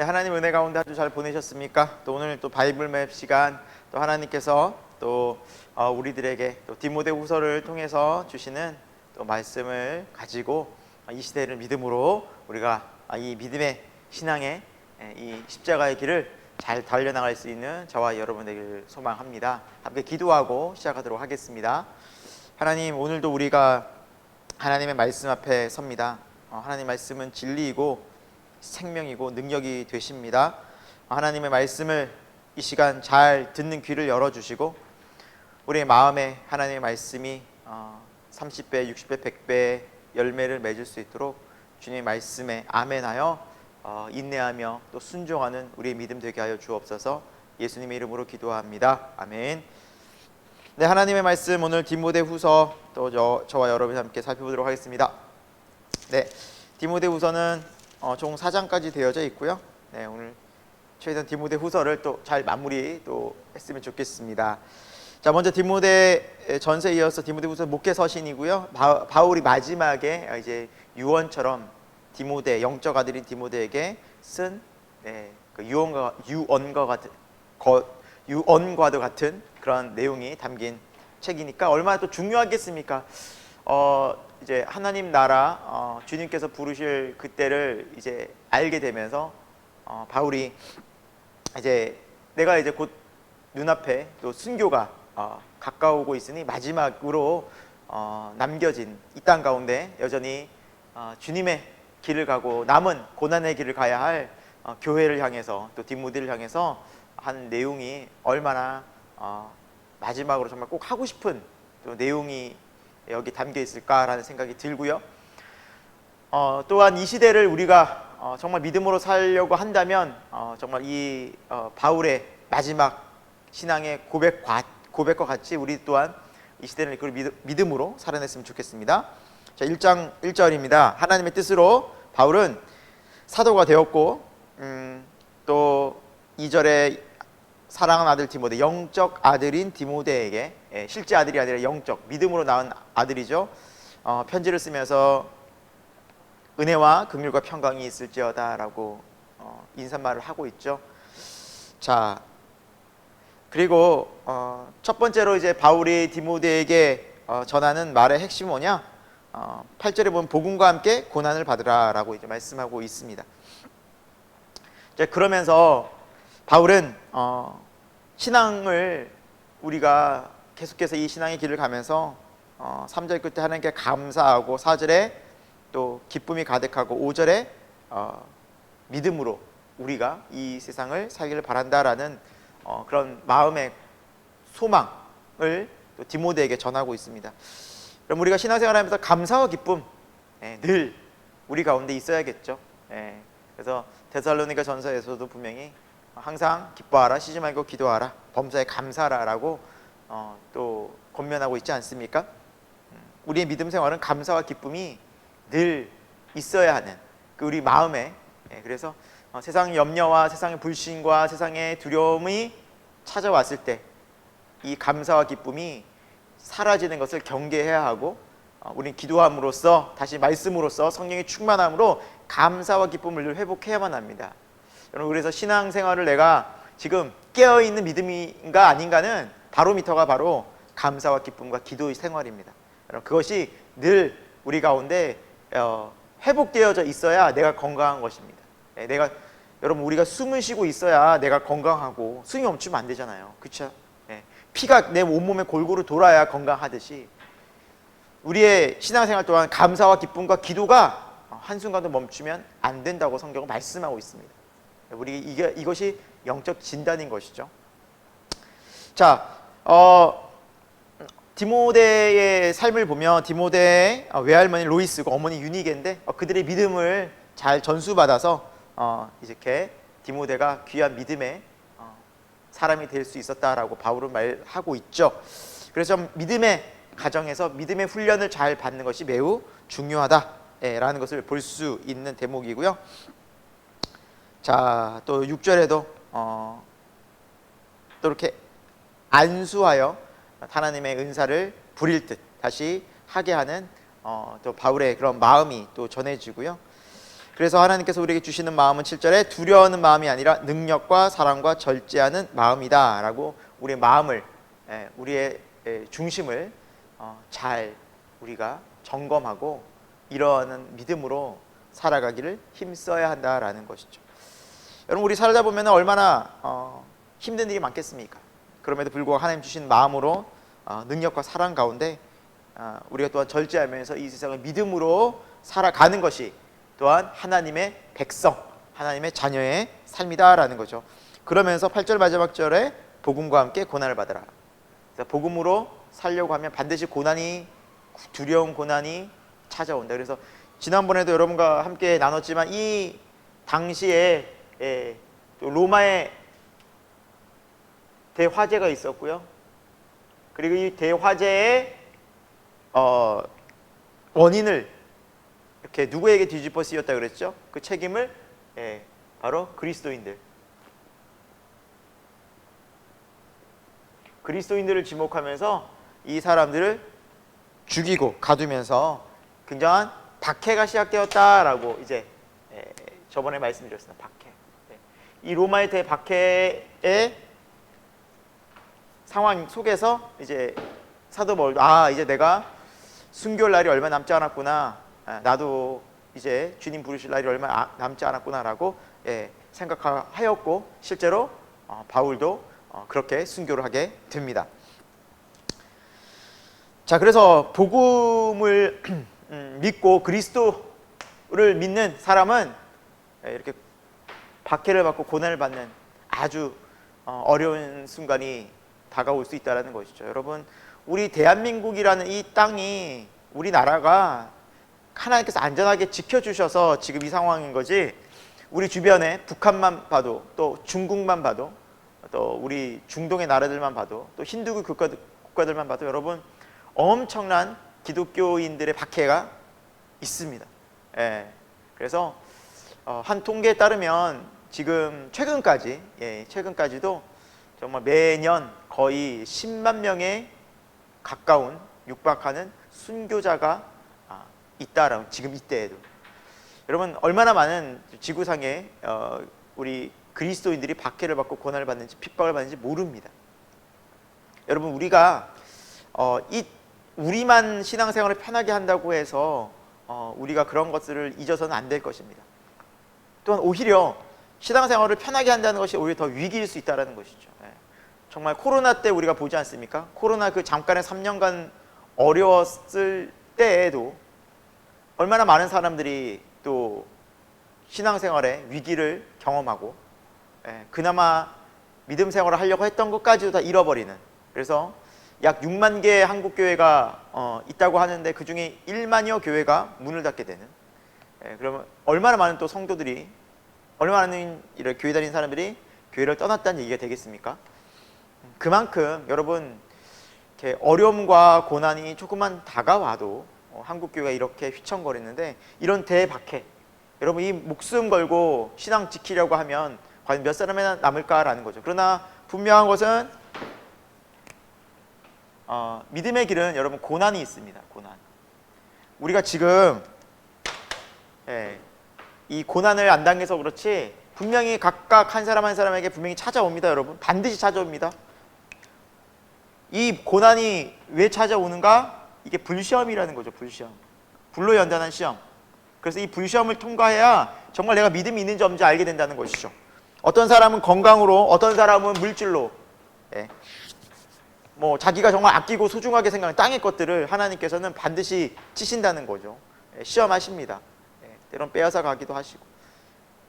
네, 하나님 은혜 가운데 아주 잘 보내셨습니까? 또 오늘 또 바이블맵 시간 또 하나님께서 또 우리들에게 또 디모데후서를 통해서 주시는 또 말씀을 가지고 이 시대를 믿음으로 우리가 이 믿음의 신앙의 이 십자가의 길을 잘 달려나갈 수 있는 저와 여러분 되기를 소망합니다. 함께 기도하고 시작하도록 하겠습니다. 하나님, 오늘도 우리가 하나님의 말씀 앞에 섭니다. 하나님 말씀은 진리이고 생명이고 능력이 되십니다. 하나님의 말씀을 이 시간 잘 듣는 귀를 열어주시고 우리의 마음에 하나님의 말씀이 30배, 60배, 100배 열매를 맺을 수 있도록 주님의 말씀에 아멘하여 인내하며 또 순종하는 우리의 믿음 되게 하여 주옵소서. 예수님의 이름으로 기도합니다. 아멘. 네, 하나님의 말씀 오늘 디모데후서 또 저와 여러분이 함께 살펴보도록 하겠습니다. 네, 디모데후서는 총 4장까지 되어져 있고요. 네, 오늘 최대한 디모데후서를 또 잘 마무리 또 했으면 좋겠습니다. 자, 먼저 디모데 전서에 이어서 디모데후서 목회 서신이고요. 바울이 마지막에 이제 유언처럼 디모데 영적 아들인 디모데에게 쓴 그 유언과도 같은 그런 내용이 담긴 책이니까 얼마나 또 중요하겠습니까? 이제 하나님 나라 주님께서 부르실 그때를 이제 알게 되면서 바울이 이제 내가 이제 곧 눈앞에 또 순교가 가까우고 있으니 마지막으로 남겨진 이 땅 가운데 여전히 주님의 길을 가고 남은 고난의 길을 가야 할 교회를 향해서 또 디모데를 향해서 한 내용이 얼마나 마지막으로 정말 꼭 하고 싶은 또 내용이 여기 담겨 있을까라는 생각이 들고요. 또한 이 시대를 우리가 정말 믿음으로 살려고 한다면 정말 이 바울의 마지막 신앙의 고백과 같이 우리 또한 이 시대를 믿음으로 살아냈으면 좋겠습니다. 자, 1장 1절입니다. 하나님의 뜻으로 바울은 사도가 되었고 또 2절에 사랑하는 아들 디모데, 영적 아들인 디모데에게, 실제 아들이 아니라 영적, 믿음으로 낳은 아들이죠. 편지를 쓰면서 은혜와 긍휼과 평강이 있을지어다 라고 인사말을 하고 있죠. 자, 그리고 첫 번째로 이제 바울이 디모데에게 전하는 말의 핵심이 뭐냐? 8절에 보면 복음과 함께 고난을 받으라 라고 이제 말씀하고 있습니다. 이제 그러면서 바울은 신앙을 우리가 계속해서 이 신앙의 길을 가면서 3절 끝에 하나님께 감사하고 4절에 또 기쁨이 가득하고 5절에 믿음으로 우리가 이 세상을 살기를 바란다라는 그런 마음의 소망을 또 디모데에게 전하고 있습니다. 그럼 우리가 신앙생활하면서 감사와 기쁨 늘 우리 가운데 있어야겠죠. 그래서 데살로니가 전서에서도 분명히 항상 기뻐하라, 쉬지 말고 기도하라, 범사에 감사하라라고 또 권면하고 있지 않습니까? 우리의 믿음 생활은 감사와 기쁨이 늘 있어야 하는 그 우리 마음에 그래서 세상 염려와 세상의 불신과 세상의 두려움이 찾아왔을 때 이 감사와 기쁨이 사라지는 것을 경계해야 하고 우리는 기도함으로써 다시 말씀으로써 성령의 충만함으로 감사와 기쁨을 늘 회복해야만 합니다. 여러분, 그래서 신앙생활을 내가 지금 깨어있는 믿음인가 아닌가는 바로미터가 바로 감사와 기쁨과 기도의 생활입니다. 여러분, 그것이 늘 우리 가운데 회복되어져 있어야 내가 건강한 것입니다. 여러분, 우리가 숨을 쉬고 있어야 내가 건강하고 숨이 멈추면 안 되잖아요. 그렇죠? 피가 내 온몸에 골고루 돌아야 건강하듯이 우리의 신앙생활 또한 감사와 기쁨과 기도가 한순간도 멈추면 안 된다고 성경은 말씀하고 있습니다. 우리 이것이 영적 진단인 것이죠. 자, 디모데의 삶을 보면 디모데의 외할머니 로이스고 어머니 유니게인데 그들의 믿음을 잘 전수받아서 이렇게 디모데가 귀한 믿음의 사람이 될 수 있었다라고 바울은 말하고 있죠. 그래서 믿음의 가정에서 믿음의 훈련을 잘 받는 것이 매우 중요하다라는 것을 볼 수 있는 대목이고요. 자, 또 6절에도 또 이렇게 안수하여 하나님의 은사를 부릴 듯 다시 하게 하는 또 바울의 그런 마음이 또 전해지고요. 그래서 하나님께서 우리에게 주시는 마음은 7절에 두려워하는 마음이 아니라 능력과 사랑과 절제하는 마음이다 라고 우리의 마음을, 우리의 중심을 잘 우리가 점검하고 이러한 믿음으로 살아가기를 힘써야 한다라는 것이죠. 여러분, 우리 살다 보면 얼마나 힘든 일이 많겠습니까? 그럼에도 불구하고 하나님 주신 마음으로 능력과 사랑 가운데 우리가 또한 절제하면서 이 세상을 믿음으로 살아가는 것이 또한 하나님의 백성, 하나님의 자녀의 삶이다라는 거죠. 그러면서 8절 마지막 절에 복음과 함께 고난을 받으라. 그래서 복음으로 살려고 하면 반드시 고난이, 두려운 고난이 찾아온다. 그래서 지난번에도 여러분과 함께 나눴지만 이 당시에 또 로마의 대화재가 있었고요. 그리고 이 대화재의 원인을 이렇게 누구에게 뒤집어 씌웠다 그랬죠? 그 책임을 바로 그리스도인들을 지목하면서 이 사람들을 죽이고 가두면서 굉장한 박해가 시작되었다라고 이제 저번에 말씀드렸습니다. 박해. 이 로마의 대박해의 상황 속에서 이제 사도 바울도 이제 내가 순교할 날이 얼마 남지 않았구나. 나도 이제 주님 부르실 날이 얼마 남지 않았구나라고 생각하였고 실제로 바울도 그렇게 순교를 하게 됩니다. 자, 그래서 복음을 믿고 그리스도를 믿는 사람은 이렇게 박해를 받고 고난을 받는 아주 어려운 순간이 다가올 수 있다는 것이죠. 여러분, 우리 대한민국이라는 이 땅이, 우리나라가 하나님께서 안전하게 지켜주셔서 지금 이 상황인 거지, 우리 주변에 북한만 봐도, 또 중국만 봐도, 또 우리 중동의 나라들만 봐도, 또 힌두교 국가들만 봐도 여러분 엄청난 기독교인들의 박해가 있습니다. 그래서 한 통계에 따르면 지금 최근까지도 정말 매년 거의 10만 명에 가까운 육박하는 순교자가 있다라고, 지금 이때에도. 여러분, 얼마나 많은 지구상에 우리 그리스도인들이 박해를 받고 고난을 받는지, 핍박을 받는지 모릅니다. 여러분, 우리가 우리만 신앙생활을 편하게 한다고 해서 우리가 그런 것들을 잊어서는 안 될 것입니다. 또한 오히려 신앙생활을 편하게 한다는 것이 오히려 더 위기일 수 있다는 것이죠. 정말 코로나 때 우리가 보지 않습니까? 코로나 그 잠깐의 3년간 어려웠을 때에도 얼마나 많은 사람들이 또 신앙생활의 위기를 경험하고 그나마 믿음 생활을 하려고 했던 것까지도 다 잃어버리는, 그래서 약 6만 개의 한국교회가 있다고 하는데 그 중에 1만여 교회가 문을 닫게 되는, 그러면 얼마나 많은 또 성도들이, 얼마나 많은 이런 교회 다니는 사람들이 교회를 떠났다는 얘기가 되겠습니까? 그만큼 여러분, 이렇게 어려움과 고난이 조금만 다가와도 한국교회가 이렇게 휘청거리는데, 이런 대박해, 여러분 이 목숨 걸고 신앙 지키려고 하면 과연 몇 사람이나 남을까라는 거죠. 그러나 분명한 것은 믿음의 길은 여러분 고난이 있습니다. 고난. 우리가 지금 이 고난을 안 당해서 그렇지 분명히 각각 한 사람 한 사람에게 분명히 찾아옵니다. 여러분 반드시 찾아옵니다. 이 고난이 왜 찾아오는가? 이게 불시험이라는 거죠. 불시험. 불로 연단한 시험. 그래서 이 불시험을 통과해야 정말 내가 믿음이 있는지 없는지 알게 된다는 것이죠. 어떤 사람은 건강으로, 어떤 사람은 물질로, 뭐 자기가 정말 아끼고 소중하게 생각하는 땅의 것들을 하나님께서는 반드시 치신다는 거죠. 시험하십니다. 때론 빼앗아 가기도 하시고.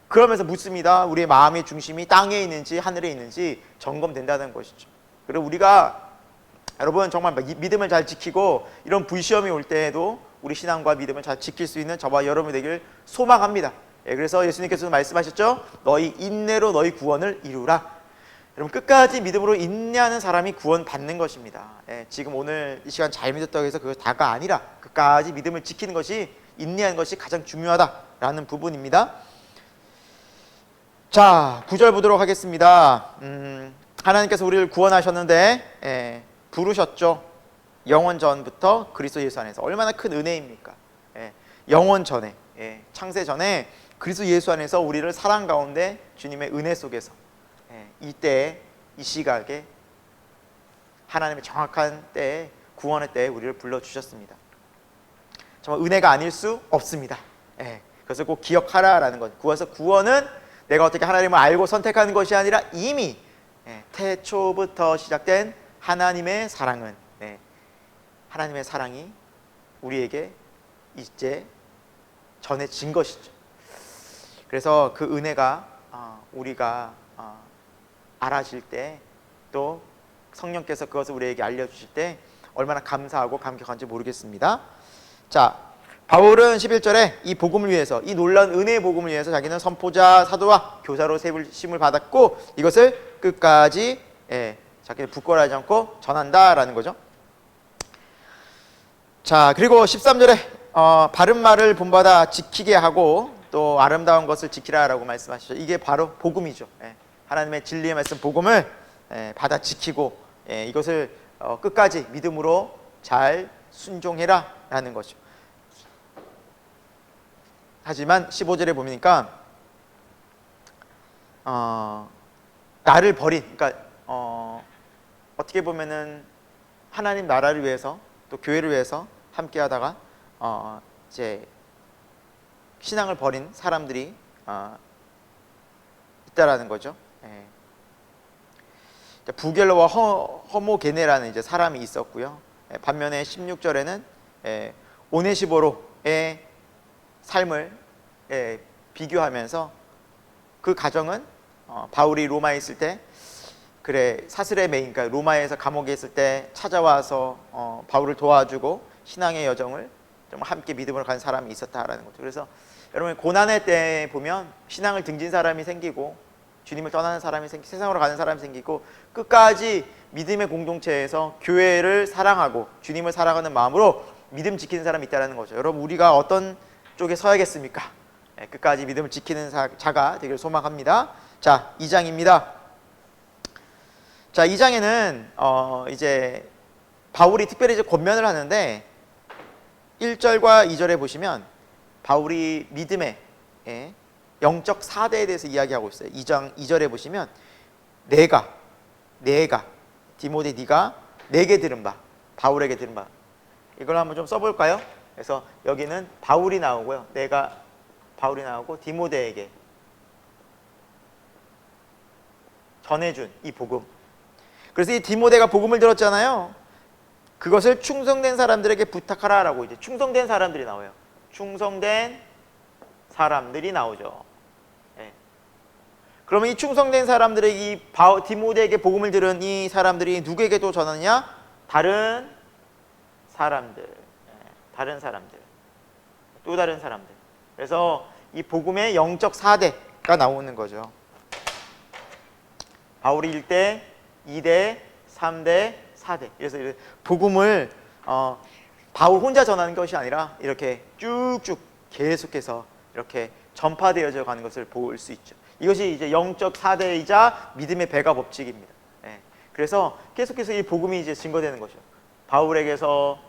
그러면서 묻습니다. 우리의 마음의 중심이 땅에 있는지 하늘에 있는지 점검된다는 것이죠. 그리고 우리가 여러분 정말 믿음을 잘 지키고 이런 불시험이 올 때에도 우리 신앙과 믿음을 잘 지킬 수 있는 저와 여러분이 되길 소망합니다. 그래서 예수님께서도 말씀하셨죠. 너희 인내로 너희 구원을 이루라. 여러분 끝까지 믿음으로 인내하는 사람이 구원받는 것입니다. 지금 오늘 이 시간 잘 믿었다고 해서 그것이 다가 아니라 끝까지 믿음을 지키는 것이, 인내하는 것이 가장 중요하다라는 부분입니다. 자, 9절 보도록 하겠습니다. 하나님께서 우리를 구원하셨는데 부르셨죠. 영원 전부터 그리스도 예수 안에서. 얼마나 큰 은혜입니까? 영원 전에, 창세 전에 그리스도 예수 안에서 우리를 사랑 가운데 주님의 은혜 속에서 이때 이 시각에 하나님의 정확한 때에 구원의 때에 우리를 불러주셨습니다. 정말 은혜가 아닐 수 없습니다. 그것을 꼭 기억하라라는 것. 그래서 구원은 내가 어떻게 하나님을 알고 선택하는 것이 아니라 이미 태초부터 시작된 하나님의 사랑은 하나님의 사랑이 우리에게 이제 전해진 것이죠. 그래서 그 은혜가 우리가 알아질 때, 또 성령께서 그것을 우리에게 알려주실 때 얼마나 감사하고 감격한지 모르겠습니다. 자, 바울은 11절에 이 복음을 위해서, 이 놀라운 은혜의 복음을 위해서 자기는 선포자, 사도와 교사로 세우심을 받았고 이것을 끝까지 자기는 부끄러워하지 않고 전한다라는 거죠. 자, 그리고 13절에 바른 말을 본받아 지키게 하고 또 아름다운 것을 지키라라고 말씀하시죠. 이게 바로 복음이죠. 하나님의 진리의 말씀 복음을 받아 지키고 이것을 끝까지 믿음으로 잘 순종해라 라는 거죠. 하지만 15절에 보니까 나를 버린, 그러니까 어떻게 보면은 하나님 나라를 위해서 또 교회를 위해서 함께 하다가 이제 신앙을 버린 사람들이 있다라는 거죠. 부겔러와 허모게네라는 이제 사람이 있었고요. 반면에 16절에는 오네시보로의 삶을 비교하면서 그 가정은 바울이 로마에 있을 때 사슬의 메인, 그러니까 로마에서 감옥에 있을 때 찾아와서 바울을 도와주고 신앙의 여정을 좀 함께 믿음으로 간 사람이 있었다라는 거죠. 그래서 여러분 고난의 때 보면 신앙을 등진 사람이 생기고 주님을 떠나는 사람이 생기고 세상으로 가는 사람이 생기고 끝까지 믿음의 공동체에서 교회를 사랑하고 주님을 사랑하는 마음으로 믿음 지키는 사람이 있다는 거죠. 여러분 우리가 어떤 쪽에 서야겠습니까? 끝까지 믿음을 지키는 자가 되기를 소망합니다. 자, 2장입니다. 자, 2장에는 이제 바울이 특별히 이제 권면을 하는데 1절과 2절에 보시면 바울이 믿음의 영적 4대에 대해서 이야기하고 있어요. 2장 2절에 보시면 내가 디모데 네가 내게 들은 바, 바울에게 들은 바, 이걸 한번 좀 써볼까요? 그래서 여기는 바울이 나오고요, 내가 바울이 나오고 디모데에게 전해준 이 복음. 그래서 이 디모데가 복음을 들었잖아요. 그것을 충성된 사람들에게 부탁하라라고 이제 충성된 사람들이 나와요. 충성된 사람들이 나오죠. 그러면 이 충성된 사람들에게 이 디모데에게 복음을 들은 이 사람들이 누구에게도 전하느냐? 다른 사람들, 또 다른 사람들. 그래서 이 복음의 영적 4대가 나오는 거죠. 바울이 1대, 2대, 3대, 4대. 그래서 복음을 바울 혼자 전하는 것이 아니라 이렇게 쭉쭉 계속해서 이렇게 전파되어져 가는 것을 볼 수 있죠. 이것이 이제 영적 4대이자 믿음의 배가 법칙입니다. 그래서 계속해서 이 복음이 이제 증거되는 것이죠. 바울에게서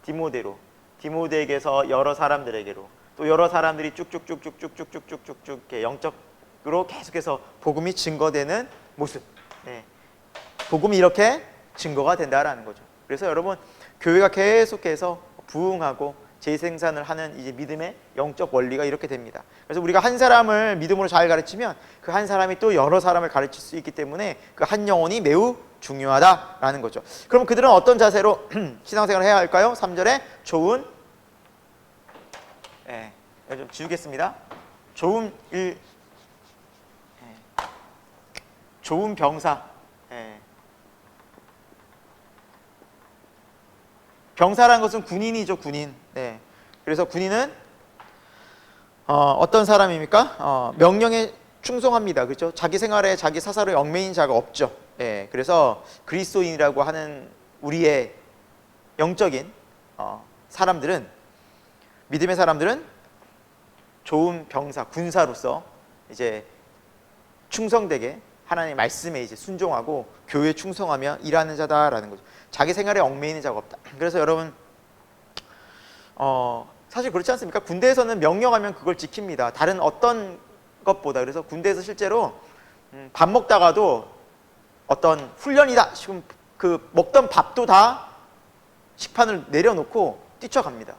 디모데로, 디모데에게서 여러 사람들에게로, 또 여러 사람들이 쭉쭉쭉쭉쭉쭉쭉쭉쭉 이렇게 영적으로 계속해서 복음이 증거되는 모습. 복음이 이렇게 증거가 된다라는 거죠. 그래서 여러분 교회가 계속해서 부흥하고 재생산을 하는 이제 믿음의 영적 원리가 이렇게 됩니다. 그래서 우리가 한 사람을 믿음으로 잘 가르치면 그 한 사람이 또 여러 사람을 가르칠 수 있기 때문에 그 한 영혼이 매우 중요하다라는 거죠. 그럼 그들은 어떤 자세로 신앙생활을 해야 할까요? 3절에 좋은, 좀 지우겠습니다. 좋은 병사. 병사라는 것은 군인이죠, 군인. 그래서 군인은 어떤 사람입니까? 명령에 충성합니다. 그렇죠? 자기 생활에 자기 사사로 얽매인 자가 없죠. 그래서 그리스도인이라고 하는 우리의 영적인 사람들은, 믿음의 사람들은 좋은 병사, 군사로서 이제 충성되게 하나님의 말씀에 이제 순종하고 교회에 충성하며 일하는 자다라는 거죠. 자기 생활에 얽매이는 자가 없다. 그래서 여러분 사실 그렇지 않습니까? 군대에서는 명령하면 그걸 지킵니다. 다른 어떤 것보다. 그래서 군대에서 실제로 밥 먹다가도 어떤 훈련이다 지금 그 먹던 밥도 다 식판을 내려놓고 뛰쳐갑니다.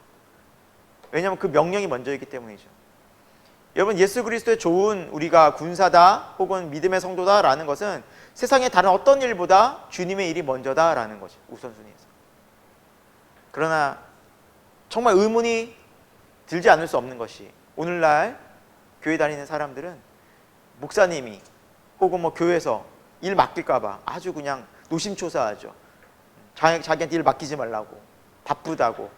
왜냐하면 그 명령이 먼저이기 때문이죠. 여러분, 예수 그리스도의 좋은 우리가 군사다 혹은 믿음의 성도다라는 것은 세상의 다른 어떤 일보다 주님의 일이 먼저다라는 거죠. 우선순위에서. 그러나 정말 의문이 들지 않을 수 없는 것이, 오늘날 교회 다니는 사람들은 목사님이 혹은 뭐 교회에서 일 맡길까 봐 아주 그냥 노심초사하죠. 자기한테 일 맡기지 말라고, 바쁘다고,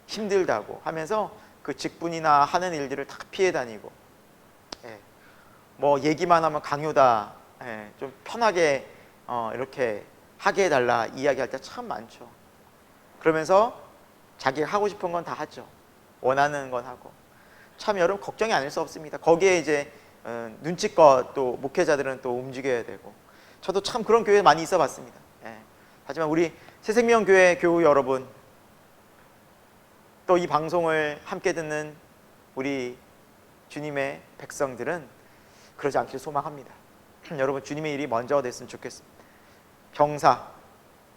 힘들다고 하면서 그 직분이나 하는 일들을 다 피해 다니고, 뭐 얘기만 하면 강요다, 좀 편하게 이렇게 하게 해달라 이야기할 때 참 많죠. 그러면서 자기가 하고 싶은 건 다 하죠. 원하는 건 하고. 참 여러분, 걱정이 아닐 수 없습니다. 거기에 이제 눈치껏 또 목회자들은 또 움직여야 되고. 저도 참 그런 교회 많이 있어 봤습니다. 하지만 우리 새생명교회 교우 여러분, 또 이 방송을 함께 듣는 우리 주님의 백성들은 그러지 않길 소망합니다. 여러분, 주님의 일이 먼저가 됐으면 좋겠습니다. 병사,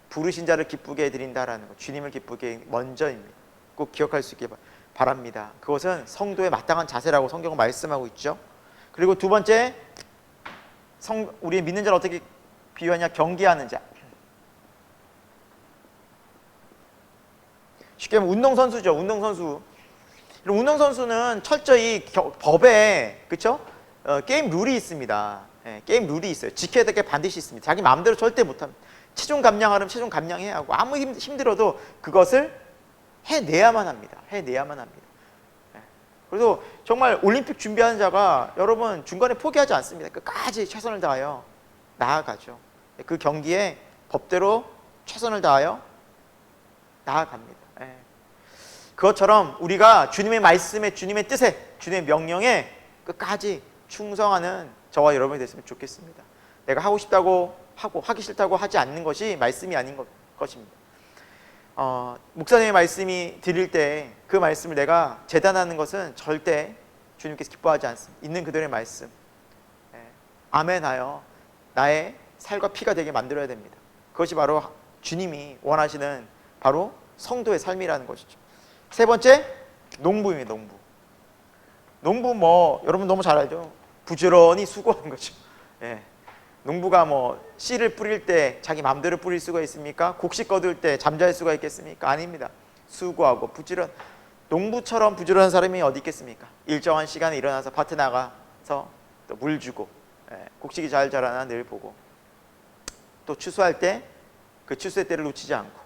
부르신 자를 기쁘게 해드린다라는 것, 주님을 기쁘게 먼저입니다. 꼭 기억할 수 있게 바랍니다. 그것은 성도의 마땅한 자세라고 성경은 말씀하고 있죠. 그리고 두 번째, 우리 믿는 자를 어떻게 비유하냐? 경계하는 자. 쉽게 말하면 운동선수죠. 운동선수. 운동선수는 철저히 법에, 그렇죠? 게임 룰이 있습니다. 게임 룰이 있어요. 지켜야 될 게 반드시 있습니다. 자기 마음대로 절대 못합니다. 체중 감량하려면 체중 감량해야 하고, 아무 힘들어도 그것을 해내야만 합니다. 해내야만 합니다. 그래서 정말 올림픽 준비하는 자가 여러분 중간에 포기하지 않습니다. 끝까지 최선을 다하여 나아가죠. 그 경기에 법대로 최선을 다하여 나아갑니다. 그것처럼 우리가 주님의 말씀에, 주님의 뜻에, 주님의 명령에 끝까지 충성하는 저와 여러분이 됐으면 좋겠습니다. 내가 하고 싶다고 하고 하기 싫다고 하지 않는 것이 말씀이 아닌 것입니다. 목사님의 말씀이 드릴 때 그 말씀을 내가 재단하는 것은 절대 주님께서 기뻐하지 않습니다. 있는 그들의 말씀, 아멘하여 나의 살과 피가 되게 만들어야 됩니다. 그것이 바로 주님이 원하시는 바로 성도의 삶이라는 것이죠. 세 번째, 농부입니다. 농부 뭐 여러분 너무 잘 알죠. 부지런히 수고하는 거죠. 농부가 뭐 씨를 뿌릴 때 자기 마음대로 뿌릴 수가 있습니까? 곡식 거둘 때 잠잘 수가 있겠습니까? 아닙니다. 수고하고 농부처럼 부지런한 사람이 어디 있겠습니까? 일정한 시간에 일어나서 밭에 나가서 또 물 주고, 곡식이 잘 자라나 늘 보고, 또 추수할 때 그 추수의 때를 놓치지 않고.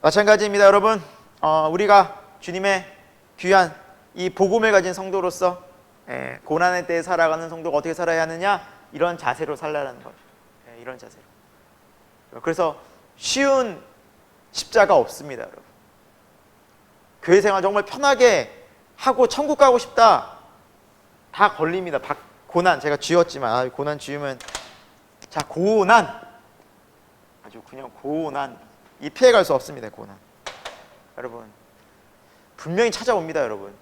마찬가지입니다. 여러분, 우리가 주님의 귀한 이 복음을 가진 성도로서 고난의 때에 살아가는 성도가 어떻게 살아야 하느냐? 이런 자세로 살라는 거죠. 이런 자세로. 그래서 쉬운 십자가 없습니다, 여러분. 교회 생활 정말 편하게 하고 천국 가고 싶다, 다 걸립니다. 고난 제가 지었지만, 고난 지으면, 자, 고난, 아주 그냥 고난, 이 피해갈 수 없습니다. 고난. 여러분, 분명히 찾아옵니다. 여러분,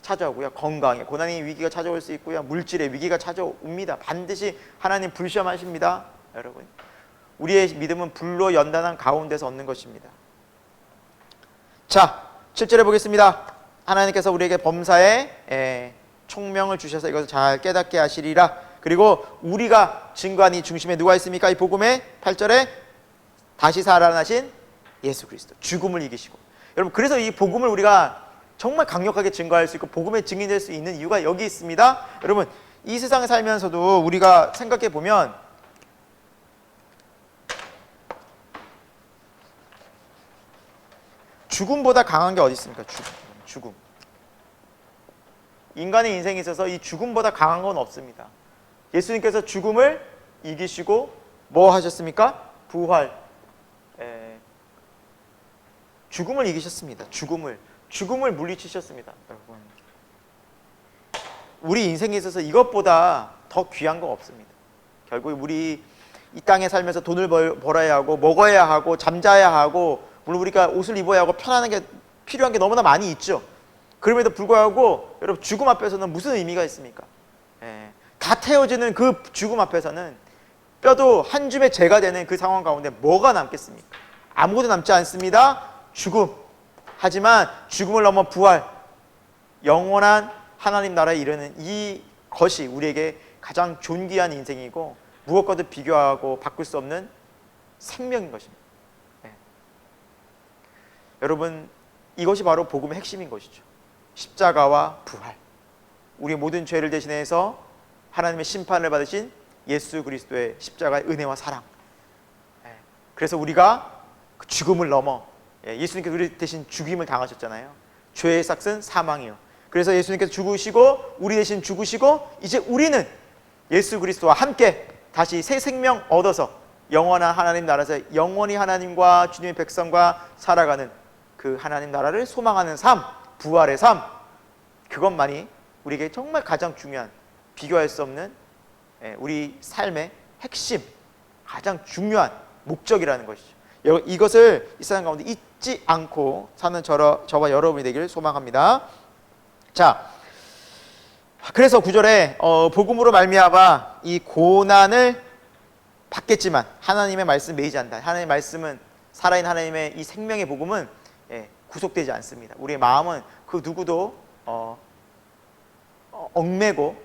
찾아오고요. 건강에 고난의 위기가 찾아올 수 있고요. 물질의 위기가 찾아옵니다. 반드시 하나님 불시험하십니다. 여러분, 우리의 믿음은 불로 연단한 가운데서 얻는 것입니다. 자, 7절에 보겠습니다. 하나님께서 우리에게 범사에 총명을 주셔서 이것을 잘 깨닫게 하시리라. 그리고 우리가 증거한 이 중심에 누가 있습니까? 이 복음의 8절에 다시 살아나신 예수 그리스도, 죽음을 이기시고. 여러분, 그래서 이 복음을 우리가 정말 강력하게 증거할 수 있고 복음의 증인이 될 수 있는 이유가 여기 있습니다. 여러분, 이 세상에 살면서도 우리가 생각해 보면 죽음보다 강한 게 어디 있습니까? 죽음. 인간의 인생에 있어서 이 죽음보다 강한 건 없습니다. 예수님께서 죽음을 이기시고 뭐 하셨습니까? 부활. 죽음을 이기셨습니다. 죽음을 물리치셨습니다. 여러분, 우리 인생에 있어서 이것보다 더 귀한 거 없습니다. 결국 우리 이 땅에 살면서 돈을 벌어야 하고 먹어야 하고 잠자야 하고, 물론 우리가 옷을 입어야 하고 편안하게 필요한 게 너무나 많이 있죠. 그럼에도 불구하고 여러분 죽음 앞에서는 무슨 의미가 있습니까? 예, 다 태워지는 그 죽음 앞에서는 뼈도 한 줌의 재가 되는 그 상황 가운데 뭐가 남겠습니까? 아무것도 남지 않습니다. 죽음. 하지만 죽음을 넘어 부활, 영원한 하나님 나라에 이르는 이 것이 우리에게 가장 존귀한 인생이고 무엇과도 비교하고 바꿀 수 없는 생명인 것입니다. 예. 여러분, 이것이 바로 복음의 핵심인 것이죠. 십자가와 부활, 우리의 모든 죄를 대신해서 하나님의 심판을 받으신 예수 그리스도의 십자가의 은혜와 사랑. 예. 그래서 우리가 그 죽음을 넘어, 예수님께서 우리 대신 죽임을 당하셨잖아요. 죄의 삭은 사망이요. 그래서 예수님께서 죽으시고 우리 대신 죽으시고 이제 우리는 예수 그리스도와 함께 다시 새 생명 얻어서 영원한 하나님 나라에서 영원히 하나님과 주님의 백성과 살아가는 그 하나님 나라를 소망하는 삶, 부활의 삶, 그것만이 우리에게 정말 가장 중요한, 비교할 수 없는 우리 삶의 핵심, 가장 중요한 목적이라는 것이죠. 이것을 이 세상 가운데 잊지 않고 사는 저와 여러분이 되기를 소망합니다. 자, 그래서 9절에 복음으로 말미암아 이 고난을 받겠지만 하나님의 말씀 매이지 않는다. 하나님의 말씀은, 살아있는 하나님의 이 생명의 복음은 구속되지 않습니다. 우리의 마음은 그 누구도 얽매고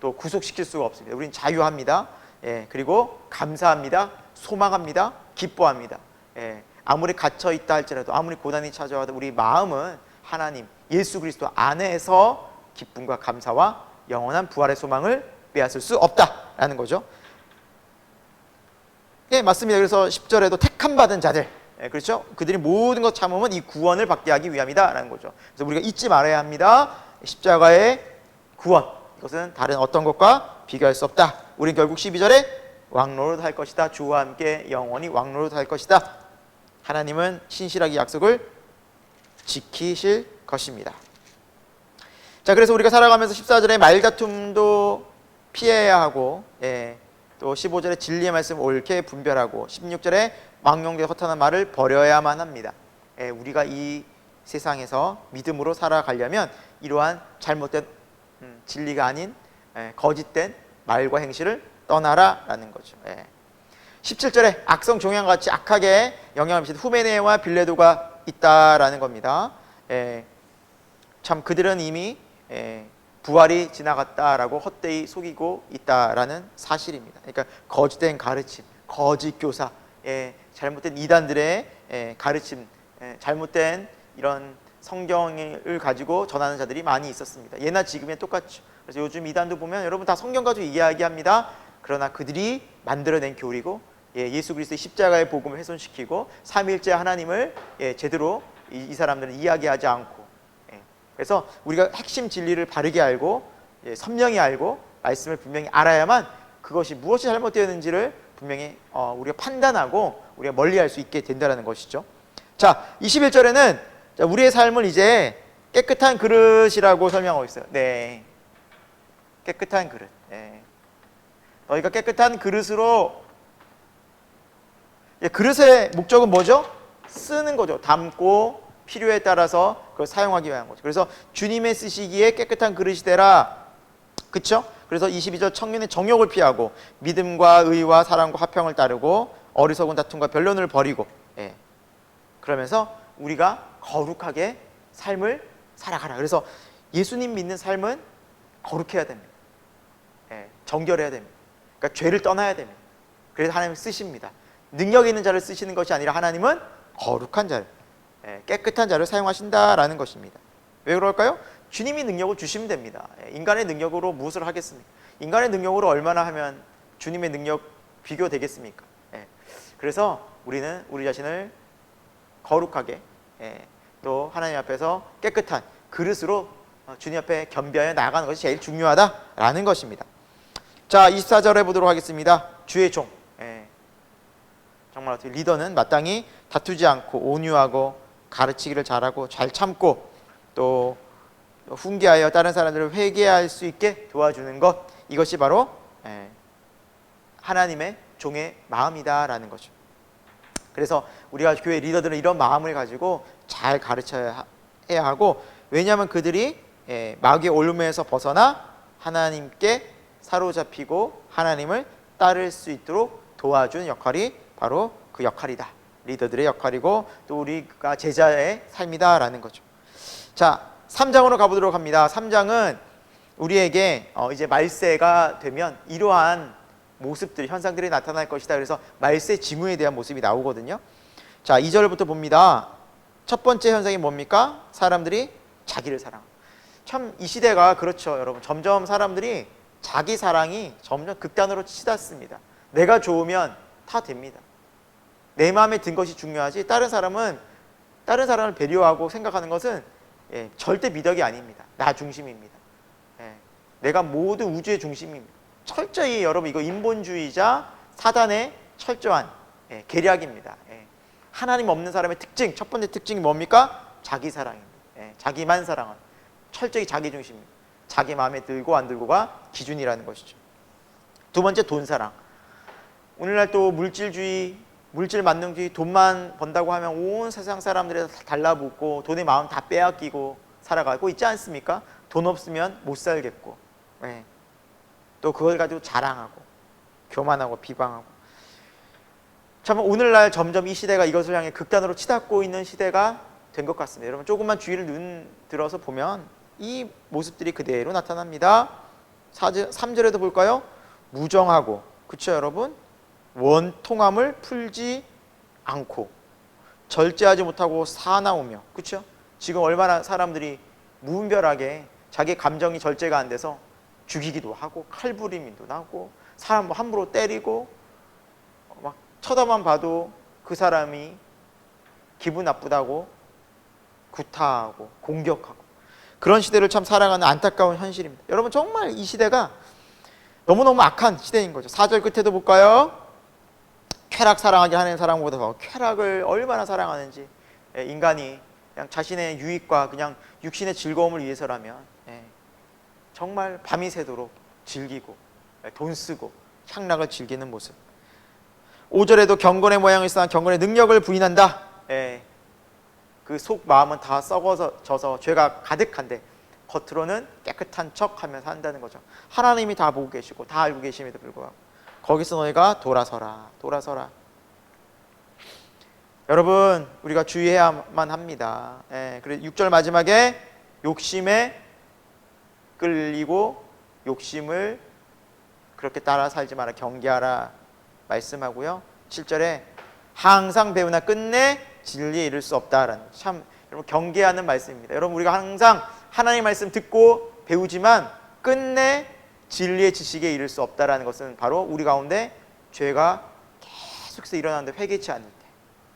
또 구속시킬 수가 없습니다. 우리는 자유합니다. 그리고 감사합니다. 소망합니다. 기뻐합니다. 아무리 갇혀 있다 할지라도, 아무리 고난이 찾아와도 우리 마음은 하나님, 예수 그리스도 안에서 기쁨과 감사와 영원한 부활의 소망을 빼앗을 수 없다라는 거죠. 맞습니다. 그래서 10절에도 택함 받은 자들, 그렇죠? 그들이 모든 것 참으면 이 구원을 받게 하기 위함이다라는 거죠. 그래서 우리가 잊지 말아야 합니다. 십자가의 구원, 이것은 다른 어떤 것과 비교할 수 없다. 우린 결국 12절에 왕노릇 할 것이다. 주와 함께 영원히 왕노릇 할 것이다. 하나님은 신실하게 약속을 지키실 것입니다. 자, 그래서 우리가 살아가면서 14절에 말다툼도 피해야 하고, 또 15절에 진리의 말씀 옳게 분별하고, 16절에 망령되고 허탄한 말을 버려야만 합니다. 우리가 이 세상에서 믿음으로 살아가려면 이러한 잘못된 진리가 아닌 거짓된 말과 행실을 떠나라라는 거죠. 17절에 악성 종양같이 악하게 영향을 미치는 후메네와 빌레도가 있다라는 겁니다. 참 그들은 이미 부활이 지나갔다라고 헛되이 속이고 있다라는 사실입니다. 그러니까 거짓된 가르침, 거짓 교사, 잘못된 이단들의 가르침, 잘못된 이런 성경을 가지고 전하는 자들이 많이 있었습니다. 예나 지금이나 똑같죠. 그래서 요즘 이단도 보면 여러분 다 성경 가지고 이야기합니다. 그러나 그들이 만들어낸 교리고, 예수 그리스도의 십자가의 복음을 훼손시키고 삼위일체 하나님을 제대로 이 사람들은 이야기하지 않고, 그래서 우리가 핵심 진리를 바르게 알고 선명히 알고 말씀을 분명히 알아야만 그것이 무엇이 잘못되었는지를 분명히 우리가 판단하고 우리가 멀리할 수 있게 된다는 것이죠. 자, 21절에는 우리의 삶을 이제 깨끗한 그릇이라고 설명하고 있어요. 네, 깨끗한 그릇. 너희가 깨끗한 그릇으로, 그릇의 목적은 뭐죠? 쓰는 거죠. 담고 필요에 따라서 그걸 사용하기 위한 거죠. 그래서 주님의 쓰시기에 깨끗한 그릇이 되라. 그렇죠? 그래서 22절 청년의 정욕을 피하고 믿음과 의와 사랑과 화평을 따르고 어리석은 다툼과 변론을 버리고, 그러면서 우리가 거룩하게 삶을 살아가라. 그래서 예수님 믿는 삶은 거룩해야 됩니다. 정결해야 됩니다. 그러니까 죄를 떠나야 됩니다. 그래서 하나님을 쓰십니다. 능력 있는 자를 쓰시는 것이 아니라 하나님은 거룩한 자를, 깨끗한 자를 사용하신다라는 것입니다. 왜 그럴까요? 주님이 능력을 주시면 됩니다. 인간의 능력으로 무엇을 하겠습니까? 인간의 능력으로 얼마나 하면 주님의 능력 비교되겠습니까? 그래서 우리는 우리 자신을 거룩하게, 또 하나님 앞에서 깨끗한 그릇으로 주님 앞에 겸비하여 나아가는 것이 제일 중요하다라는 것입니다. 자, 24절에 보도록 하겠습니다. 주의 종. 정말 어떻게 리더는 마땅히 다투지 않고 온유하고 가르치기를 잘하고 잘 참고 또 훈계하여 다른 사람들을 회개할 수 있게 도와주는 것, 이것이 바로 하나님의 종의 마음이다라는 거죠. 그래서 우리가 교회 리더들은 이런 마음을 가지고 잘 가르쳐야 해야 하고, 왜냐하면 그들이 마귀의 올무에서 벗어나 하나님께 사로잡히고 하나님을 따를 수 있도록 도와주는 역할이 바로 그 역할이다. 리더들의 역할이고 또 우리가 제자의 삶이다라는 거죠. 자, 3장으로 가보도록 합니다. 3장은 우리에게 이제 말세가 되면 이러한 모습들, 현상들이 나타날 것이다. 그래서 말세 징후에 대한 모습이 나오거든요. 자, 2절부터 봅니다. 첫 번째 현상이 뭡니까? 사람들이 자기를 사랑. 참 이 시대가 그렇죠, 여러분. 점점 사람들이 자기 사랑이 점점 극단으로 치닫습니다. 내가 좋으면 다 됩니다. 내 마음에 든 것이 중요하지 다른 사람을 배려하고 생각하는 것은 절대 미덕이 아닙니다. 나 중심입니다. 내가 모든 우주의 중심입니다. 철저히 여러분 이거 인본주의자 사단의 철저한 계략입니다. 하나님 없는 사람의 특징, 첫 번째 특징이 뭡니까? 자기 사랑입니다. 자기만 사랑하는, 철저히 자기 중심입니다. 자기 마음에 들고 안 들고가 기준이라는 것이죠. 두 번째, 돈 사랑. 오늘날 또 물질주의, 물질 만능주의, 돈만 번다고 하면 온 세상 사람들이 달라붙고 돈의 마음 다 빼앗기고 살아가고 있지 않습니까? 돈 없으면 못 살겠고, 또 그걸 가지고 자랑하고 교만하고 비방하고. 참 오늘날 점점 이 시대가 이것을 향해 극단으로 치닫고 있는 시대가 된 것 같습니다. 여러분 조금만 주의를 눈 들어서 보면 이 모습들이 그대로 나타납니다. 3절에도 볼까요? 무정하고, 그쵸 여러분? 원통함을 풀지 않고 절제하지 못하고 사나우며, 그쵸? 지금 얼마나 사람들이 무분별하게 자기 감정이 절제가 안 돼서 죽이기도 하고 칼부림도 나고 사람 함부로 때리고 막 쳐다만 봐도 그 사람이 기분 나쁘다고 구타하고 공격하고, 그런 시대를 참 살아가는 안타까운 현실입니다. 여러분 정말 이 시대가 너무너무 악한 시대인 거죠. 4절 끝에도 볼까요? 쾌락 사랑하게 하는 사람보다 더 쾌락을 얼마나 사랑하는지. 인간이 그냥 자신의 유익과 그냥 육신의 즐거움을 위해서라면 정말 밤이 새도록 즐기고 돈 쓰고 향락을 즐기는 모습. 5절에도 경건의 모양을 쌓아 경건의 능력을 부인한다. 그 속 마음은 다 썩어져서 죄가 가득한데 겉으로는 깨끗한 척하면서 한다는 거죠. 하나님이 다 보고 계시고 다 알고 계심에도 불구하고 거기서 너희가 돌아서라, 돌아서라. 여러분 우리가 주의해야만 합니다. 그래서 6절 마지막에 욕심에 끌리고 욕심을 그렇게 따라 살지 마라, 경계하라 말씀하고요. 7절에 항상 배우나 끝내 진리에 이를 수 없다라는, 참 여러분 경계하는 말씀입니다. 여러분 우리가 항상 하나님 말씀 듣고 배우지만 끝내 진리의 지식에 이를 수 없다라는 것은 바로 우리 가운데 죄가 계속해서 일어나는데 회개치 않을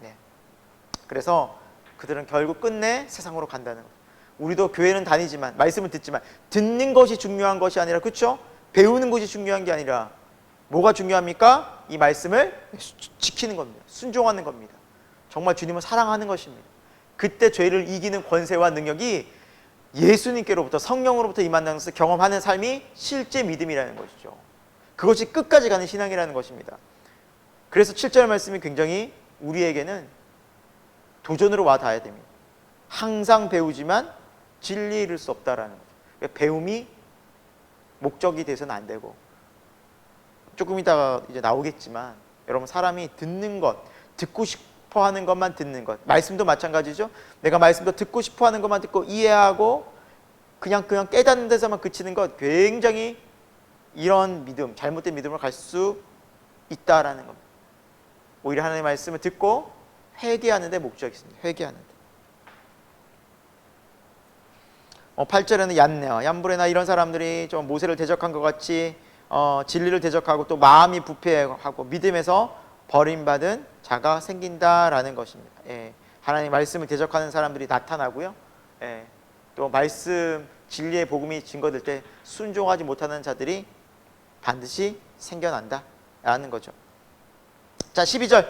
때. 그래서 그들은 결국 끝내 세상으로 간다는 거예요. 우리도 교회는 다니지만 말씀은 듣지만 듣는 것이 중요한 것이 아니라, 그렇죠? 배우는 것이 중요한 게 아니라 뭐가 중요합니까? 이 말씀을 지키는 겁니다. 순종하는 겁니다. 정말 주님을 사랑하는 것입니다. 그때 죄를 이기는 권세와 능력이 예수님께로부터 성령으로부터 임한다는 것을 경험하는 삶이 실제 믿음이라는 것이죠. 그것이 끝까지 가는 신앙이라는 것입니다. 그래서 7절 말씀이 굉장히 우리에게는 도전으로 와 닿아야 됩니다. 항상 배우지만 진리에 이를 수 없다라는 거죠. 그러니까 배움이 목적이 돼서는 안 되고, 조금 이따가 이제 나오겠지만 여러분 사람이 듣는 것, 듣고 싶어 하는 것만 듣는 것, 말씀도 마찬가지죠. 내가 말씀도 듣고 싶어 하는 것만 듣고 이해하고 그냥 깨닫는 데서만 그치는 것, 굉장히 이런 믿음, 잘못된 믿음으로 갈 수 있다라는 겁니다. 오히려 하나님의 말씀을 듣고 회개하는 데 목적이 있습니다. 회개하는 데. 8절에는 얀네와 얀브레나 이런 사람들이 좀 모세를 대적한 것 같이 진리를 대적하고 또 마음이 부패하고 믿음에서 버림받은 자가 생긴다라는 것입니다. 하나님 말씀을 대적하는 사람들이 나타나고요. 또 말씀 진리의 복음이 증거될 때 순종하지 못하는 자들이 반드시 생겨난다라는 거죠. 자, 12절.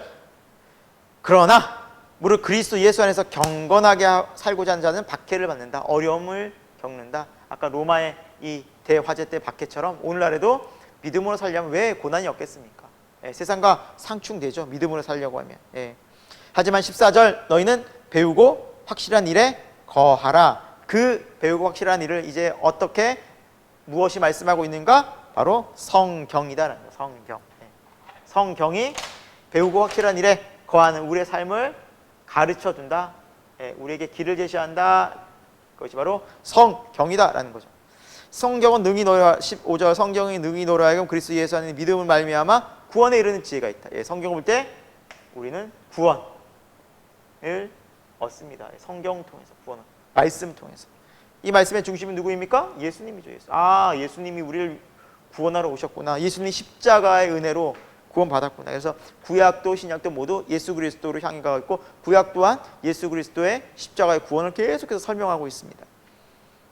그러나 무릇 그리스도 예수 안에서 경건하게 살고자 하는 자는 박해를 받는다. 어려움을 겪는다. 아까 로마의 이 대화재 때 박해처럼 오늘날에도 믿음으로 살려면 왜 고난이 없겠습니까? 세상과 상충되죠. 믿음으로 살려고 하면. 하지만 14절 너희는 배우고 확실한 일에 거하라. 그 배우고 확실한 일을 이제 어떻게 무엇이 말씀하고 있는가? 바로 성경이다라는 거예요. 성경. 성경이 배우고 확실한 일에 거하는 우리의 삶을 가르쳐준다. 우리에게 길을 제시한다. 그것이 바로 성경이다라는 거죠. 성경은 능히 너희와 15절 성경이 능히 너희로 하여금 그리스도 예수 안에 믿음을 말미암아 구원에 이르는 지혜가 있다. 성경을 볼 때 우리는 구원을 얻습니다. 성경 통해서 구원을 말씀 통해서. 이 말씀의 중심은 누구입니까? 예수님이죠. 예수님이 우리를 구원하러 오셨구나. 예수님이 십자가의 은혜로 구원받았구나. 그래서 구약도 신약도 모두 예수 그리스도로 향해 가고 있고 구약 또한 예수 그리스도의 십자가의 구원을 계속해서 설명하고 있습니다.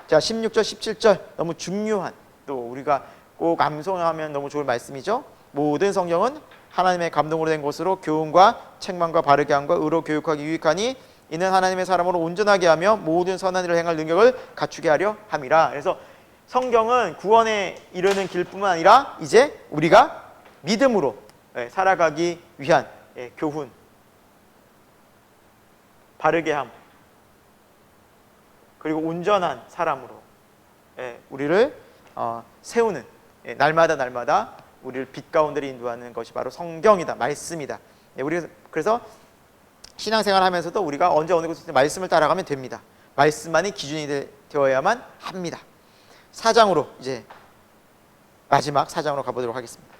자, 16절 17절 너무 중요한, 또 우리가 꼭 암송하면 너무 좋을 말씀이죠. 모든 성경은 하나님의 감동으로 된 것으로 교훈과 책망과 바르게 함과 의로 교육하기 유익하니 이는 하나님의 사람으로 온전하게 하며 모든 선한 일을 행할 능력을 갖추게 하려 함이라. 그래서 성경은 구원에 이르는 길뿐만 아니라 이제 우리가 믿음으로 살아가기 위한 교훈, 바르게 함, 그리고 온전한 사람으로 우리를 세우는, 날마다 우리를 빛 가운데로 인도하는 것이 바로 성경이다, 말씀이다. 우리 그래서 신앙생활 하면서도 우리가 언제 어느 곳에 말씀을 따라가면 됩니다. 말씀만이 기준이 되어야만 합니다. 4장으로 이제 마지막 4장으로 가보도록 하겠습니다.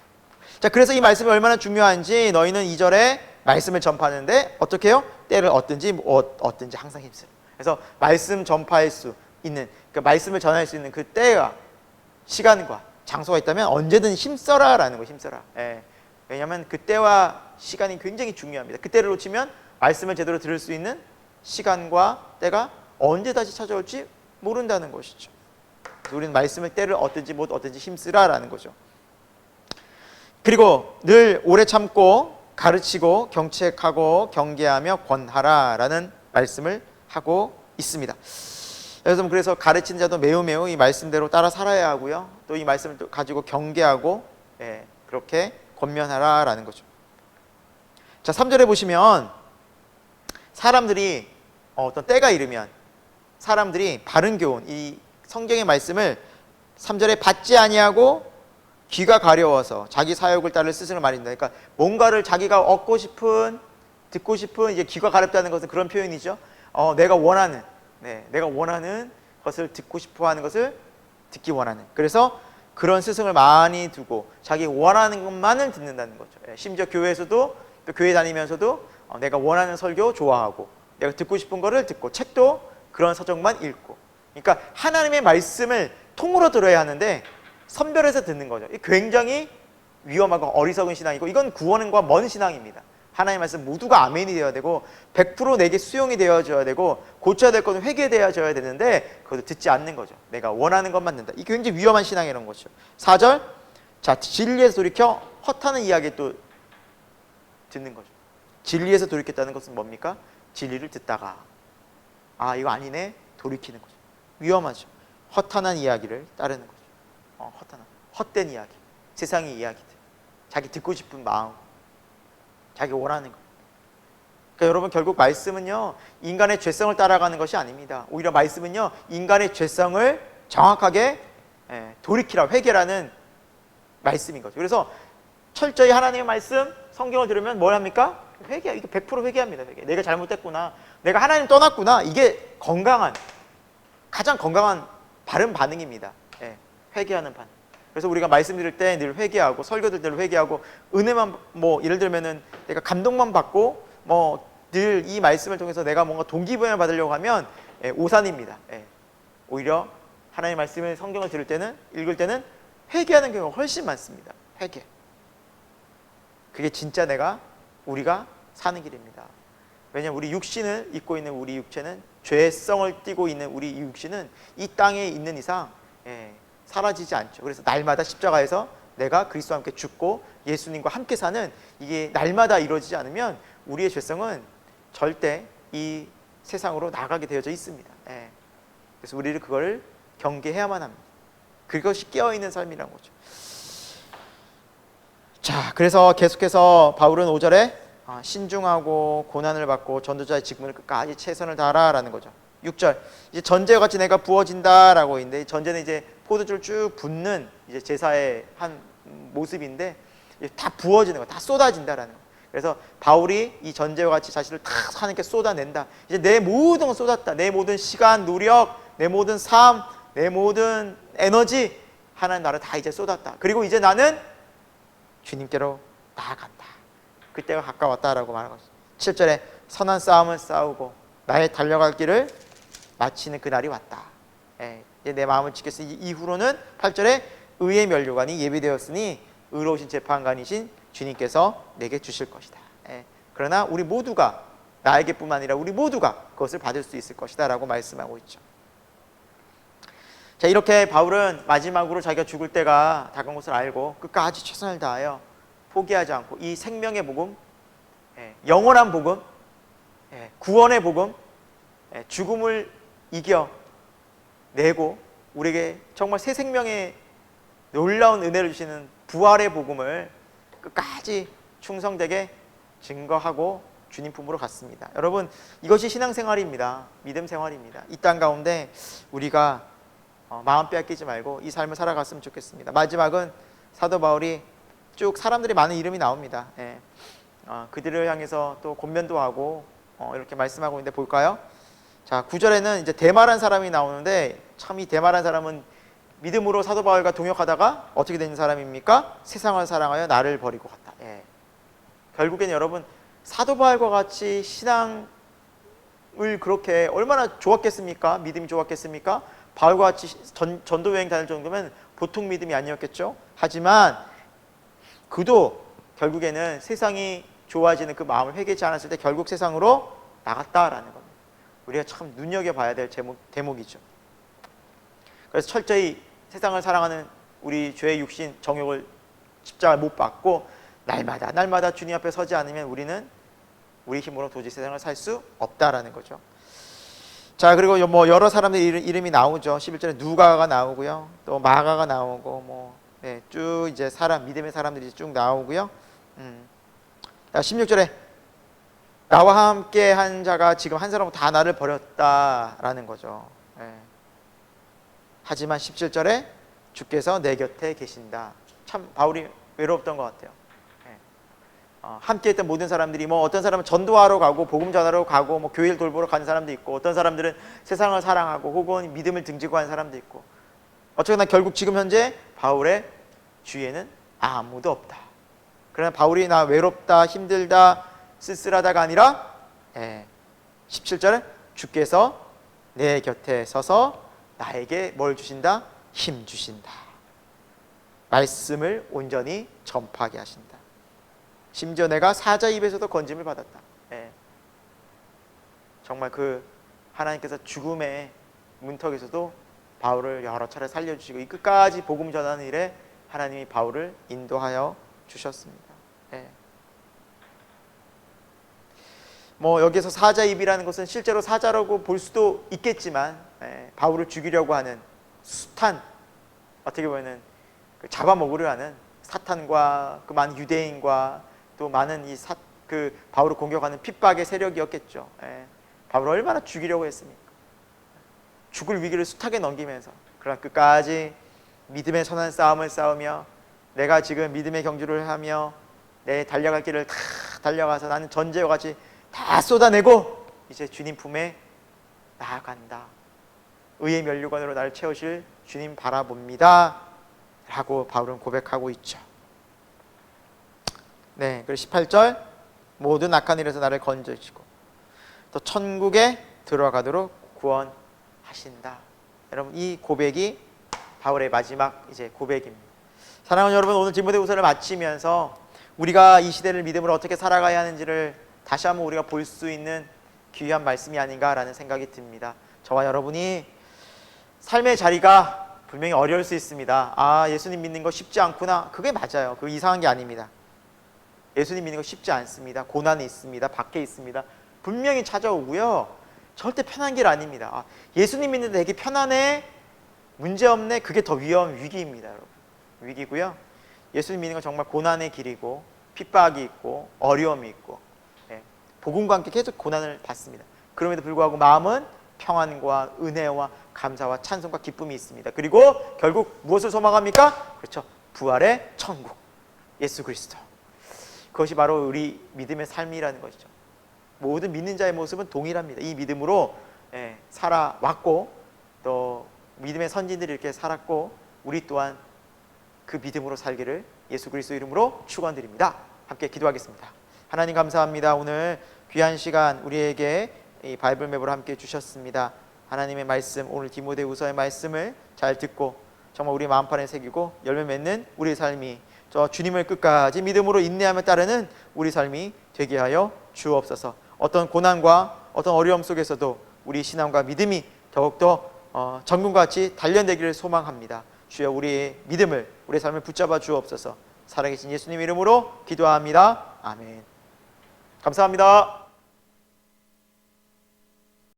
자, 그래서 이 말씀이 얼마나 중요한지 너희는 2절에 말씀을 전파하는데 어떻게 해요? 때를 얻든지 얻든지 항상 힘쓰라. 그래서 말씀 전파할 수 있는, 그 말씀을 전할 수 있는 그 때와 시간과 장소가 있다면 언제든 힘써라라는 거, 힘써라. 왜냐하면 그 때와 시간이 굉장히 중요합니다. 그 때를 놓치면 말씀을 제대로 들을 수 있는 시간과 때가 언제 다시 찾아올지 모른다는 것이죠. 그래서 우리는 말씀을 때를 얻든지 못 얻든지 힘쓰라라는 거죠. 그리고 늘 오래 참고 가르치고 경책하고 경계하며 권하라라는 말씀을 하고 있습니다. 그래서 가르치는 자도 매우 이 말씀대로 따라 살아야 하고요. 또 이 말씀을 가지고 경계하고 그렇게 권면하라라는 거죠. 자, 3절에 보시면 사람들이 어떤 때가 이르면 사람들이 바른 교훈, 이 성경의 말씀을 3절에 받지 아니하고 귀가 가려워서 자기 사욕을 따를 스승을 말한다. 그러니까 뭔가를 자기가 얻고 싶은, 듣고 싶은, 이제 귀가 가렵다는 것은 그런 표현이죠. 내가 원하는 것을 듣고 싶어하는 것을 듣기 원하는. 그래서 그런 스승을 많이 두고 자기 원하는 것만을 듣는다는 거죠. 심지어 교회에서도, 또 교회 다니면서도 내가 원하는 설교 좋아하고 내가 듣고 싶은 거를 듣고 책도 그런 서적만 읽고. 그러니까 하나님의 말씀을 통으로 들어야 하는데 선별해서 듣는 거죠. 굉장히 위험하고 어리석은 신앙이고 이건 구원과 먼 신앙입니다. 하나님의 말씀 모두가 아멘이 되어야 되고 100% 내게 수용이 되어져야 되고 고쳐야 될 것은 회개되어져야 되는데 그것도 듣지 않는 거죠. 내가 원하는 것만 듣는다. 이게 굉장히 위험한 신앙이라는 거죠. 4절, 자, 진리에서 돌이켜 헛하는 이야기 또 듣는 거죠. 진리에서 돌이켰다는 것은 뭡니까? 진리를 듣다가 이거 아니네, 돌이키는 거죠. 위험하죠. 허탄한 이야기를 따르는 거죠. 헛된 이야기, 세상의 이야기들, 자기 듣고 싶은 마음, 자기 원하는 것. 그러니까 여러분, 결국 말씀은요 인간의 죄성을 따라가는 것이 아닙니다. 오히려 말씀은요 인간의 죄성을 정확하게 돌이키라, 회개라는 말씀인 거죠. 그래서 철저히 하나님의 말씀, 성경을 들으면 뭘 합니까? 회개. 이게 100% 회개합니다. 회개. 내가 잘못했구나, 내가 하나님 떠났구나. 이게 가장 건강한 바른 반응입니다. 회개하는 반응. 그래서 우리가 말씀 드릴 때 늘 회개하고, 설교 들 때 회개하고, 은혜만, 예를 들면은 내가 감동만 받고 늘 이 말씀을 통해서 내가 뭔가 동기부여를 받으려고 하면 오산입니다. 오히려 하나님의 말씀을, 성경을 들을 때는, 읽을 때는 회개하는 경우가 훨씬 많습니다. 회개. 그게 진짜 우리가 사는 길입니다. 왜냐하면 우리 육신을 입고 있는 우리 육체는, 죄성을 띠고 있는 우리 육신은 이 땅에 있는 이상 사라지지 않죠. 그래서 날마다 십자가에서 내가 그리스도와 함께 죽고 예수님과 함께 사는, 이게 날마다 이루어지지 않으면 우리의 죄성은 절대 이 세상으로 나가게 되어져 있습니다. 그래서 우리를 그걸 경계해야만 합니다. 그것이 깨어있는 삶이라는 거죠. 자, 그래서 계속해서 바울은 5절에 신중하고 고난을 받고 전도자의 직분을 끝까지 최선을 다하라라는 거죠. 6절 이제 전제와 같이 내가 부어진다라고 있는데, 전제는 이제 포도주를 쭉 붓는 이제 제사의 한 모습인데, 다 부어지는 거, 다 쏟아진다라는 거. 그래서 바울이 이 전제와 같이 자신을 다 하나님께 쏟아낸다. 이제 내 모든 걸 쏟았다. 내 모든 시간, 노력, 내 모든 삶, 내 모든 에너지, 하나님 나를 다 이제 쏟았다. 그리고 이제 나는 주님께로 나아간다. 그때가 가까웠다라고 말하고 있습니다. 7절에 선한 싸움을 싸우고 나의 달려갈 길을 마치는 그날이 왔다. 이제 내 마음을 지켰으니 이후로는 8절에 의의 면류관이 예비되었으니 의로우신 재판관이신 주님께서 내게 주실 것이다. 그러나 우리 모두가, 나에게뿐만 아니라 우리 모두가 그것을 받을 수 있을 것이다 라고 말씀하고 있죠. 자, 이렇게 바울은 마지막으로 자기가 죽을 때가 다가온 것을 알고 끝까지 최선을 다하여 포기하지 않고 이 생명의 복음, 영원한 복음, 구원의 복음, 죽음을 이겨 내고 우리에게 정말 새 생명의 놀라운 은혜를 주시는 부활의 복음을 끝까지 충성되게 증거하고 주님 품으로 갔습니다. 여러분, 이것이 신앙생활입니다. 믿음 생활입니다. 이 땅 가운데 우리가 마음 빼앗기지 말고 이 삶을 살아갔으면 좋겠습니다. 마지막은 사도 바울이 쭉 사람들이 많은 이름이 나옵니다. 그들을 향해서 또 권면도 하고 이렇게 말씀하고 있는데 볼까요? 자, 9절에는 이제 데마라는 사람이 나오는데, 참 이 데마라는 사람은 믿음으로 사도 바울과 동역하다가 어떻게 된 사람입니까? 세상을 사랑하여 나를 버리고 갔다. 결국엔 여러분, 사도 바울과 같이 신앙을 그렇게 얼마나 좋았겠습니까? 믿음이 좋았겠습니까? 바울과 같이 전도 여행 다닐 정도면 보통 믿음이 아니었겠죠. 하지만 그도 결국에는 세상이 좋아지는 그 마음을 회개치 않았을 때 결국 세상으로 나갔다라는 겁니다. 우리가 참 눈여겨봐야 될 대목이죠. 그래서 철저히 세상을 사랑하는 우리 죄의 육신 정욕을 십자가에 못 박고 날마다 주님 앞에 서지 않으면 우리는 우리 힘으로 도저히 세상을 살 수 없다라는 거죠. 자, 그리고 뭐 여러 사람들 이름이 나오죠. 11절에 누가가 나오고요, 또 마가가 나오고 쭉 이제 믿음의 사람들이 쭉 나오고요. 16절에 나와 함께 한 자가 지금 한 사람은 다 나를 버렸다라는 거죠. 하지만 17절에 주께서 내 곁에 계신다. 참 바울이 외로웠던 것 같아요. 함께 했던 모든 사람들이 어떤 사람은 전도하러 가고 복음 전하러 가고 교회를 돌보러 가는 사람도 있고, 어떤 사람들은 세상을 사랑하고 혹은 믿음을 등지고 하는 사람도 있고, 어쨌거나 결국 지금 현재 바울의 주위에는 아무도 없다. 그러나 바울이 나 외롭다, 힘들다, 쓸쓸하다가 아니라 17절에 주께서 내 곁에 서서 나에게 뭘 주신다? 힘 주신다. 말씀을 온전히 전파하게 하신다. 심지어 내가 사자 입에서도 건짐을 받았다. 정말 그 하나님께서 죽음의 문턱에서도 바울을 여러 차례 살려주시고 이 끝까지 복음 전하는 일에 하나님이 바울을 인도하여 주셨습니다. 여기서 사자 입이라는 것은 실제로 사자라고 볼 수도 있겠지만, 바울을 죽이려고 하는 숱한, 어떻게 보면 잡아먹으려 하는 사탄과 그 많은 유대인과 또 많은 그 바울을 공격하는 핍박의 세력이었겠죠. 바울을 얼마나 죽이려고 했습니까? 죽을 위기를 숱하게 넘기면서, 그러나 끝까지 믿음의 선한 싸움을 싸우며 내가 지금 믿음의 경주를 하며 내 달려갈 길을 다 달려가서 나는 전제와 같이 다 쏟아내고 이제 주님 품에 나아간다. 의의 면류관으로 나를 채우실 주님 바라봅니다 라고 바울은 고백하고 있죠. 그리고 18절 모든 악한 일에서 나를 건져주시고 또 천국에 들어가도록 구원하신다. 여러분, 이 고백이 바울의 마지막 이제 고백입니다. 사랑하는 여러분, 오늘 디모데후서를 마치면서 우리가 이 시대를 믿음으로 어떻게 살아가야 하는지를 다시 한번 우리가 볼 수 있는 귀한 말씀이 아닌가라는 생각이 듭니다. 저와 여러분이 삶의 자리가 분명히 어려울 수 있습니다. 예수님 믿는 거 쉽지 않구나. 그게 맞아요. 그거 이상한 게 아닙니다. 예수님 믿는 거 쉽지 않습니다. 고난이 있습니다. 박해 있습니다. 분명히 찾아오고요. 절대 편한 길 아닙니다. 예수님 믿는데 되게 편안해, 문제없네, 그게 더 위기입니다. 여러분, 위기고요. 예수님 믿는 건 정말 고난의 길이고 핍박이 있고 어려움이 있고 복음과 함께 계속 고난을 받습니다. 그럼에도 불구하고 마음은 평안과 은혜와 감사와 찬송과 기쁨이 있습니다. 그리고 결국 무엇을 소망합니까? 그렇죠. 부활의 천국, 예수 그리스도. 그것이 바로 우리 믿음의 삶이라는 것이죠. 모든 믿는 자의 모습은 동일합니다. 이 믿음으로 살아왔고 또 믿음의 선진들이 이렇게 살았고 우리 또한 그 믿음으로 살기를 예수 그리스도 이름으로 축원드립니다. 함께 기도하겠습니다. 하나님 감사합니다. 오늘 귀한 시간 우리에게 이 바이블 맵으로 함께 주셨습니다. 하나님의 말씀, 오늘 디모데후서의 말씀을 잘 듣고 정말 우리 마음판에 새기고 열매 맺는 우리의 삶이, 저 주님을 끝까지 믿음으로 인내하며 따르는 우리 삶이 되게 하여 주옵소서. 어떤 고난과 어떤 어려움 속에서도 우리 신앙과 믿음이 더욱더 정금같이 단련되기를 소망합니다. 주여 우리의 믿음을, 우리의 삶을 붙잡아 주옵소서. 살아계신 예수님 이름으로 기도합니다. 아멘. 감사합니다.